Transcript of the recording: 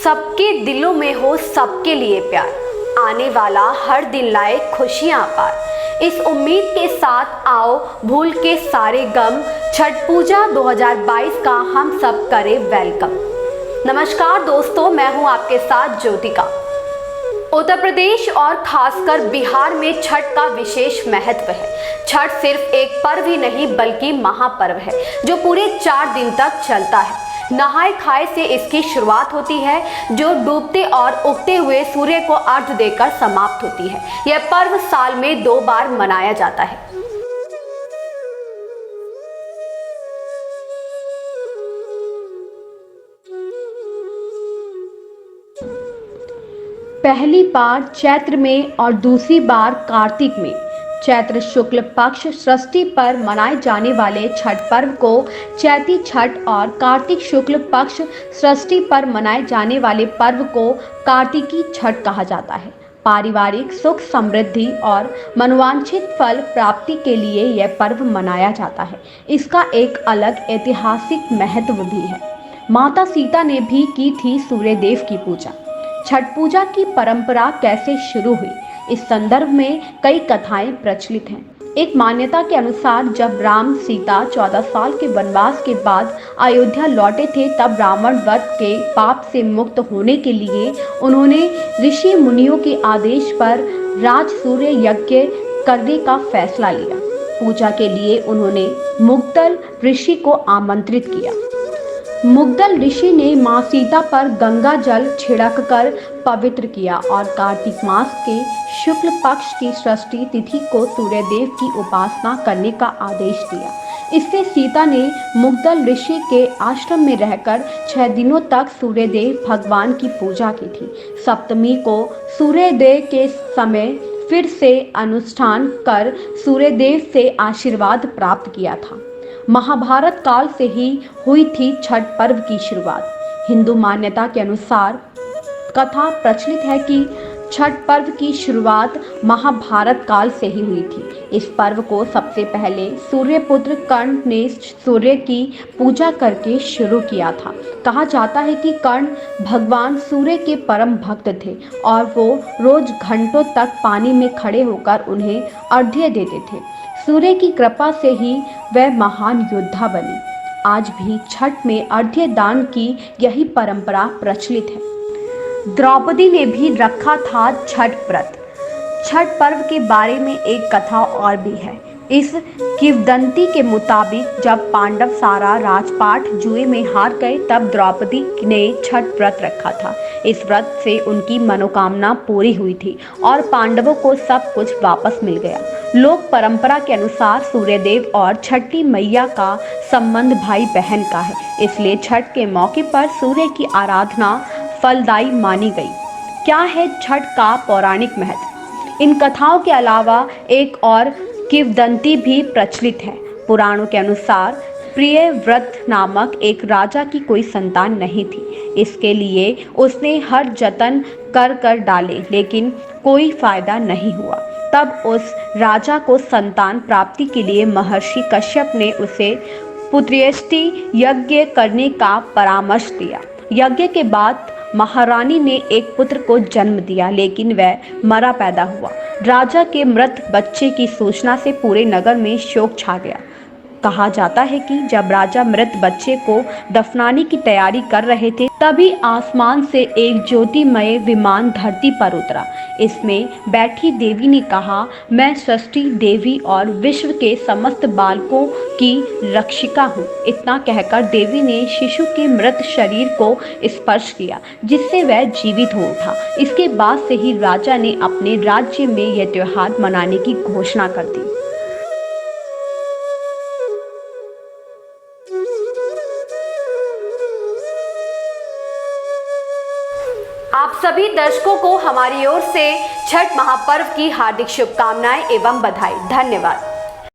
सबके दिलों में हो सबके लिए प्यार, आने वाला हर दिन लाए खुशियां पार। इस उम्मीद के साथ आओ भूल के सारे गम, छठ पूजा 2022 का हम सब करें वेलकम। नमस्कार दोस्तों, मैं हूं आपके साथ ज्योतिका। उत्तर प्रदेश और खासकर बिहार में छठ का विशेष महत्व है। छठ सिर्फ एक पर्व ही नहीं बल्कि महापर्व है जो पूरे 4 दिन तक चलता है। नहाए खाए से इसकी शुरुआत होती है जो डूबते और उगते हुए सूर्य को अर्घ्य देकर समाप्त होती है। यह पर्व साल में 2 बार मनाया जाता है। पहली बार चैत्र में और दूसरी बार कार्तिक में। चैत्र शुक्ल पक्ष षष्ठी पर मनाए जाने वाले छठ पर्व को चैती छठ और कार्तिक शुक्ल पक्ष षष्ठी पर मनाए जाने वाले पर्व को कार्तिकी छठ कहा जाता है। पारिवारिक सुख समृद्धि और मनोवांछित फल प्राप्ति के लिए यह पर्व मनाया जाता है। इसका एक अलग ऐतिहासिक महत्व भी है। माता सीता ने भी की थी सूर्य देव की पूजा। छठ पूजा की परंपरा कैसे शुरू हुई, इस संदर्भ में कई कथाएं प्रचलित हैं। एक मान्यता के अनुसार जब राम सीता 14 साल के वनवास के बाद अयोध्या लौटे थे, तब रावण वध के पाप से मुक्त होने के लिए उन्होंने ऋषि मुनियों के आदेश पर राज सूर्य यज्ञ करने का फैसला लिया। पूजा के लिए उन्होंने मुग्दल ऋषि को आमंत्रित किया। मुग्दल ऋषि ने मां सीता पर गंगा जल छिड़ककर पवित्र किया और कार्तिक मास के शुक्ल पक्ष की षष्ठी तिथि को सूर्य देव की उपासना करने का आदेश दिया। इससे सीता ने मुग्दल ऋषि के आश्रम में रहकर 6 दिनों तक सूर्य देव भगवान की पूजा की थी। सप्तमी को सूर्य देव के समय फिर से अनुष्ठान कर सूर्य देव से आशीर्वाद प्राप्त किया था। महाभारत काल से ही हुई थी छठ पर्व की शुरुआत। हिंदू मान्यता के अनुसार कथा प्रचलित है कि छठ पर्व की शुरुआत महाभारत काल से ही हुई थी। इस पर्व को सबसे पहले सूर्यपुत्र कर्ण ने सूर्य की पूजा करके शुरू किया था। कहा जाता है कि कर्ण भगवान सूर्य के परम भक्त थे और वो रोज घंटों तक पानी में खड़े होकर उन्हें अर्घ्य देते थे। सूर्य की कृपा से ही वह महान योद्धा बने। आज भी छठ में अर्घ्य दान की यही परंपरा प्रचलित है। द्रौपदी ने भी रखा था छठ व्रत। छठ पर्व के बारे में एक कथा और भी है। इस किंवदंती के मुताबिक जब पांडव सारा राजपाट जुए में हार गए, तब द्रौपदी ने छठ व्रत रखा था। इस व्रत से उनकी मनोकामना पूरी हुई थी और पांडवों को सब कुछ वापस मिल गया। लोक परंपरा के अनुसार सूर्यदेव और छठी मैया का संबंध भाई बहन का है, इसलिए छठ के मौके पर सूर्य की आराधना फलदायी मानी गई। क्या है छठ का पौराणिक महत्व? इन कथाओं के अलावा एक और किंवदंती भी प्रचलित है। पुराणों के अनुसार प्रियव्रत नामक एक राजा की कोई संतान नहीं थी। इसके लिए उसने हर जतन कर डाले, लेकिन कोई फायदा नहीं हुआ। तब उस राजा को संतान प्राप्ति के लिए महर्षि कश्यप ने उसे पुत्रेष्टि यज्ञ करने का परामर्श दिया। यज्ञ के बाद महारानी ने एक पुत्र को जन्म दिया, लेकिन वह मरा पैदा हुआ। राजा के मृत बच्चे की सूचना से पूरे नगर में शोक छा गया। कहा जाता है कि जब राजा मृत बच्चे को दफनाने की तैयारी कर रहे थे, तभी आसमान से एक ज्योतिमय विमान धरती पर उतरा। इसमें बैठी देवी ने कहा, मैं षष्ठी देवी और विश्व के समस्त बालकों की रक्षिका हूँ। इतना कहकर देवी ने शिशु के मृत शरीर को स्पर्श किया, जिससे वह जीवित हो उठा। इसके बाद से ही राजा ने अपने राज्य में यह त्योहार मनाने की घोषणा कर दी। आप सभी दर्शकों को हमारी ओर से छठ महापर्व की हार्दिक शुभकामनाएं एवं बधाई। धन्यवाद।